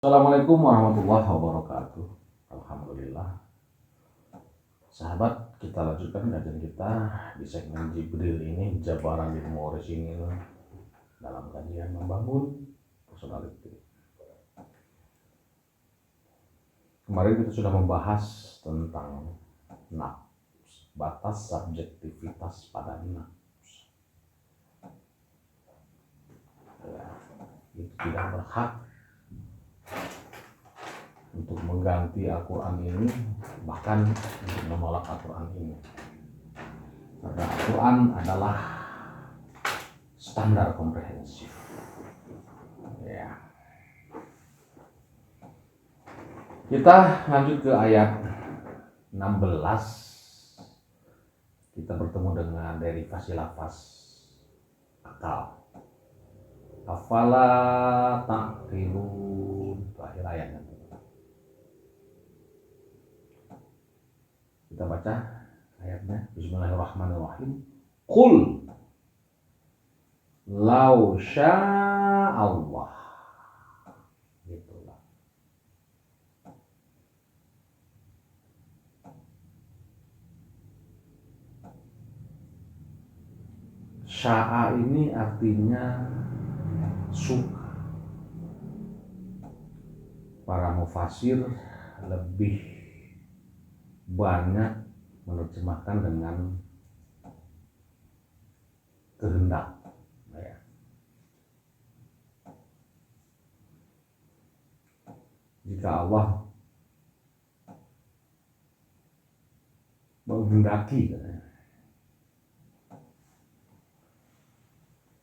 Assalamualaikum warahmatullahi wabarakatuh. Alhamdulillah. Sahabat, kita lanjutkan kajian kita di segmen Jibril ini, Jabaran ilmu orisinil dalam kajian membangun personality. Kemarin kita sudah membahas tentang nafs, batas subjektivitas pada nafs. Ya, itu tidak berhak untuk mengganti Al-Quran ini, bahkan untuk menolak Al-Quran ini, karena Al-Quran adalah standar komprehensif. Ya. Kita lanjut ke ayat 16. Kita bertemu dengan derivasi lafaz akal. Afala ta'qilun, itu akhir ayatnya. Kita baca ayatnya. Bismillahirrahmanirrahim. Qul law sya'allah. Gitulah. Sya'a ini artinya suka. Para mufasir lebih banyak menerjemahkan dengan kehendak. Ya. Jika Allah menghendaki,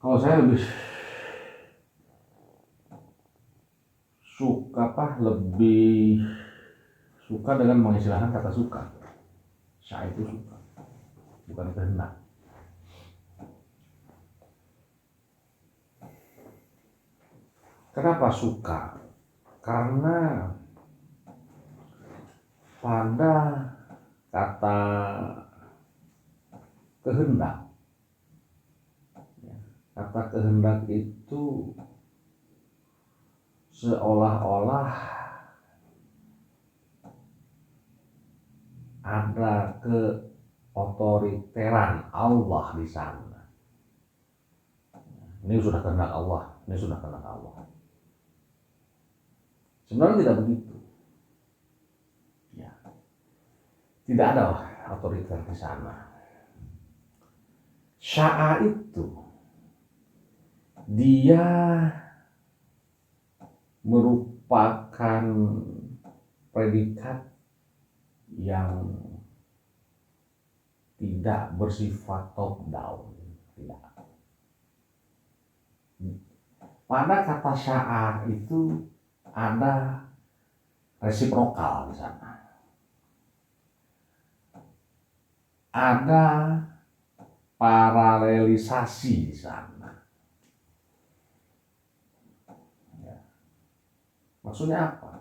kalau saya lebih lebih suka dengan mengistilahkan kata suka. Saya itu suka, bukan kehendak. Kenapa suka? Karena pada kata kehendak, kata kehendak itu seolah-olah ada keotoriteran Allah di sana. Ini sudah kehendak Allah, ini sudah kehendak Allah. Sebenarnya tidak begitu. Ya. Tidak ada otoriter di sana. Sya'a itu dia merupakan predikat yang tidak bersifat top down. Tidak. Pada kata sya'a itu ada resiprokal di sana. Ada paralelisasi di sana. Ya. Maksudnya apa?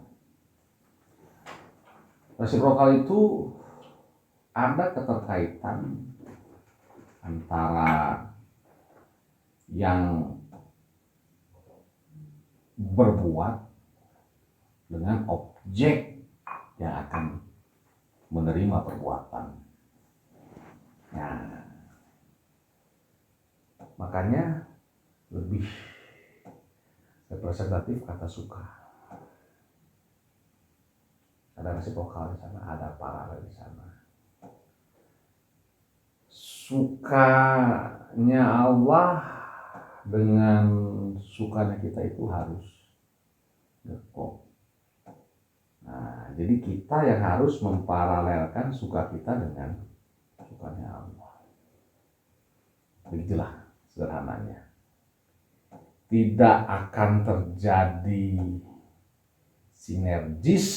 Resiprokal itu ada keterkaitan antara yang berbuat dengan objek yang akan menerima perbuatan. Nah, makanya lebih representatif kata suka. Ada resiprokal di sana, ada paralel di sana. Sukanya Allah dengan sukanya kita itu harus dekok. Nah, jadi kita yang harus memparalelkan suka kita dengan sukanya Allah. Begitulah sederhananya. Tidak akan terjadi sinergis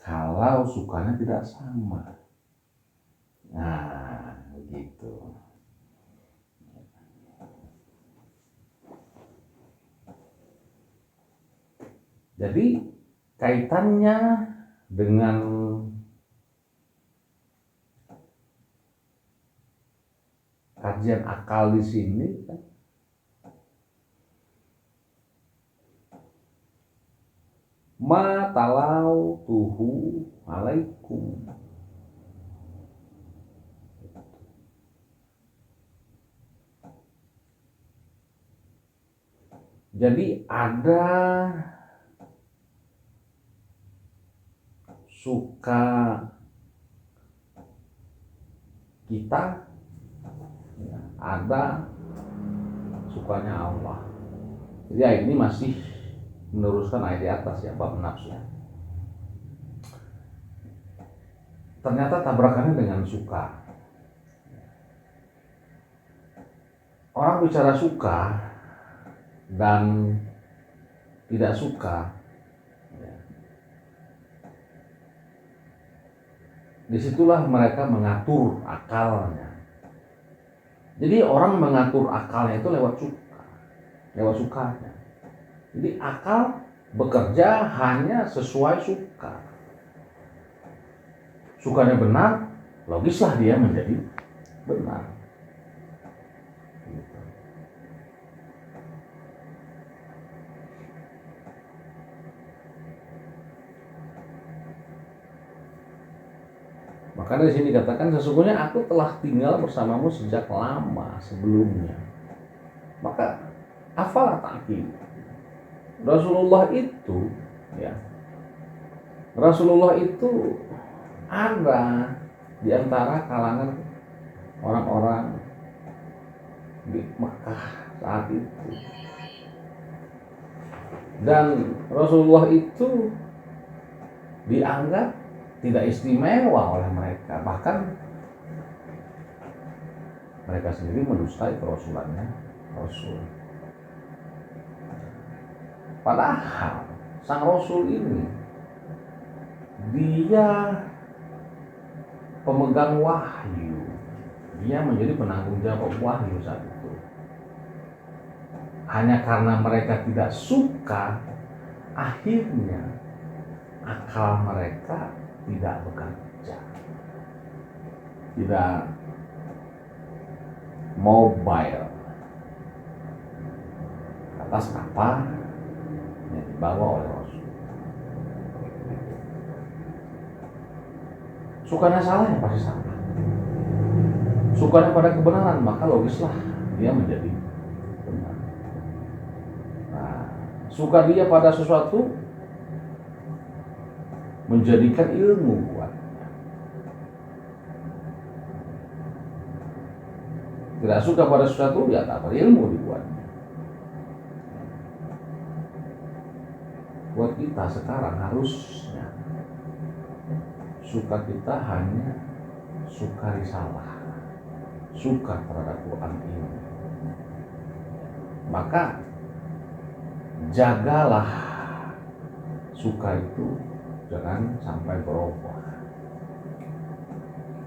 kalau sukanya tidak sama. Nah, begitu. Jadi kaitannya dengan kajian akal di sini kan ma talau tuhu alaikum. Jadi ada suka kita, ada sukanya Allah. Jadi ayat ini masih meneruskan ayat di atas ya, bab nafsu. Ternyata tabrakannya dengan suka. Orang bicara suka dan tidak suka, disitulah mereka mengatur akalnya. Jadi orang mengatur akalnya itu lewat sukanya. Jadi akal bekerja hanya sesuai suka. Sukanya benar, logislah dia menjadi benar. Maka dari sini dikatakan, sesungguhnya aku telah tinggal bersamamu sejak lama sebelumnya. Maka afalah ta'qil. Rasulullah itu ada di antara kalangan orang-orang di Mekah saat itu. Dan Rasulullah itu dianggap tidak istimewa oleh mereka, bahkan mereka sendiri mendustai kerasulannya Rasul. Padahal sang Rasul ini dia pemegang wahyu, dia menjadi penanggung jawab wahyu saat itu. Hanya karena mereka tidak suka, akhirnya akal mereka tidak bekerja, tidak mobile atas apa yang dibawa oleh Rasul. Sukanya salah ya pasti salah, sukanya pada kebenaran maka logislah dia menjadi benar. Nah, suka dia pada sesuatu menjadikan ilmu buatnya. Tidak suka pada sesuatu, ya tak berilmu dibuatnya. Buat kita sekarang harusnya suka kita hanya suka risalah, suka terhadap Quran ini. Maka jagalah suka itu jangan sampai berubah.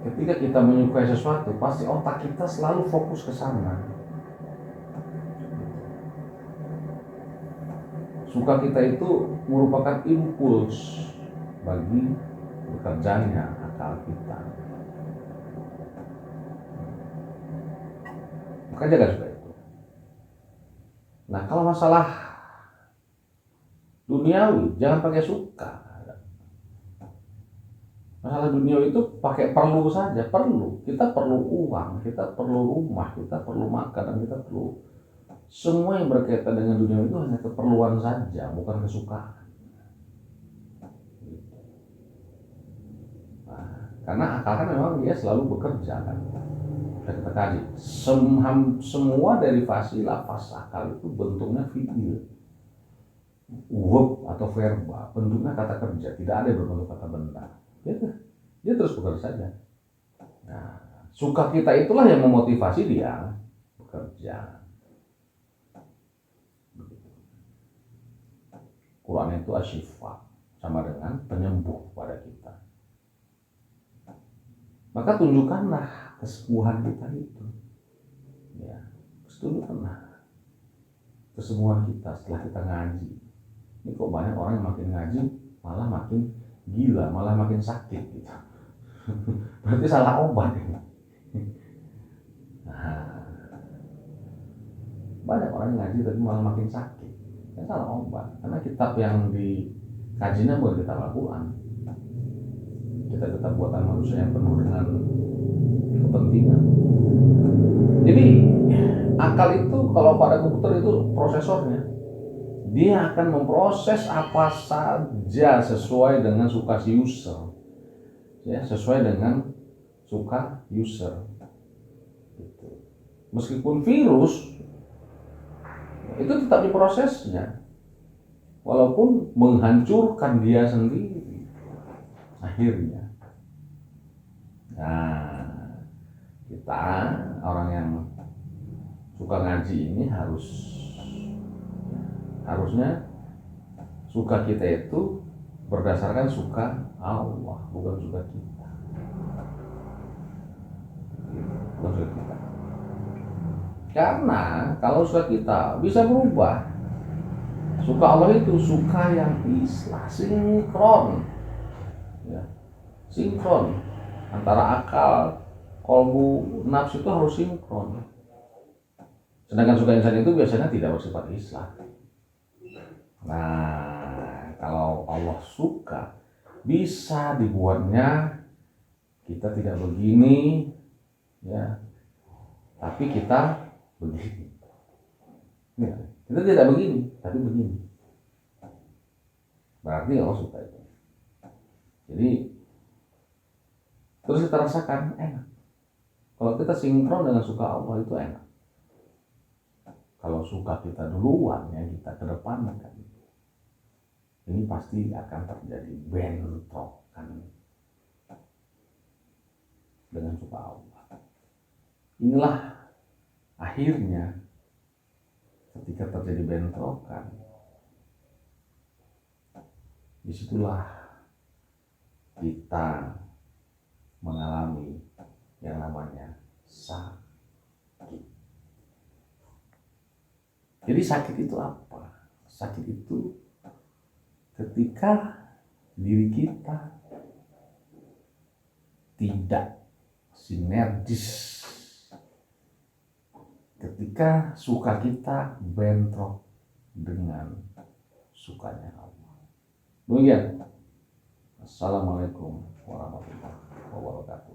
Ketika kita menyukai sesuatu, pasti otak kita selalu fokus ke sana. Suka kita itu merupakan impuls bagi bekerjanya akal kita. Maka jaga suka itu. Nah, kalau masalah duniawi, jangan pakai suka. Masalah dunia itu pakai perlu saja, perlu. Kita perlu uang, kita perlu rumah, kita perlu makan, dan kita perlu semua yang berkaitan dengan dunia itu hanya keperluan saja, bukan kesukaan. Nah, karena akal kan memang dia selalu bekerja kan. Kita kaji, semua derivasi lafaz akal itu bentuknya fi'il, verb atau verba, bentuknya kata kerja, tidak ada yang berbentuk kata benda. Dia terus bekerja saja. Nah, suka kita itulah yang memotivasi dia bekerja. Quran itu asyifa, sama dengan penyembuh pada kita. Maka tunjukkanlah kesembuhan kita itu. Ya, tunjukkanlah kesembuhan kita setelah kita ngaji. Ini kok banyak orang yang makin ngaji malah makin gila, malah makin sakit gitu. Berarti salah obat ini. Nah, banyak orang yang ngaji tapi malah makin sakit. Ya salah obat. Karena kitab yang kajinya buat kita lakukan. Kita buatan manusia yang penuh dengan kepentingan. Jadi akal itu kalau pada komputer itu prosesornya, dia akan memproses apa saja sesuai dengan suka si user, ya sesuai dengan suka user. Gitu. Meskipun virus itu tetap diprosesnya, walaupun menghancurkan dia sendiri akhirnya. Nah, kita orang yang suka ngaji ini harusnya suka kita itu berdasarkan suka Allah, bukan suka kita. Bukan suka kita. Karena kalau suka kita bisa berubah. Suka Allah itu suka yang islah, sinkron, ya, sinkron antara akal, kolbu, nafsu itu harus sinkron. Sedangkan suka insan itu biasanya tidak bersifat islah. Nah, kalau Allah suka, bisa dibuatnya kita tidak begini, ya, tapi kita begini. Ya, kita tidak begini, tapi begini. Berarti Allah suka itu. Jadi terus kita rasakan enak. Kalau kita sinkron dengan suka Allah itu enak. Kalau suka kita duluan, ya kita kedepankan, ini pasti akan terjadi bentrokan dengan suka Allah. Inilah akhirnya ketika terjadi bentrokan, disitulah kita mengalami yang namanya sakit. Jadi sakit itu apa? Sakit itu ketika diri kita tidak sinergis, ketika suka kita bentrok dengan sukanya Allah. Demikian. Assalamualaikum warahmatullahi wabarakatuh.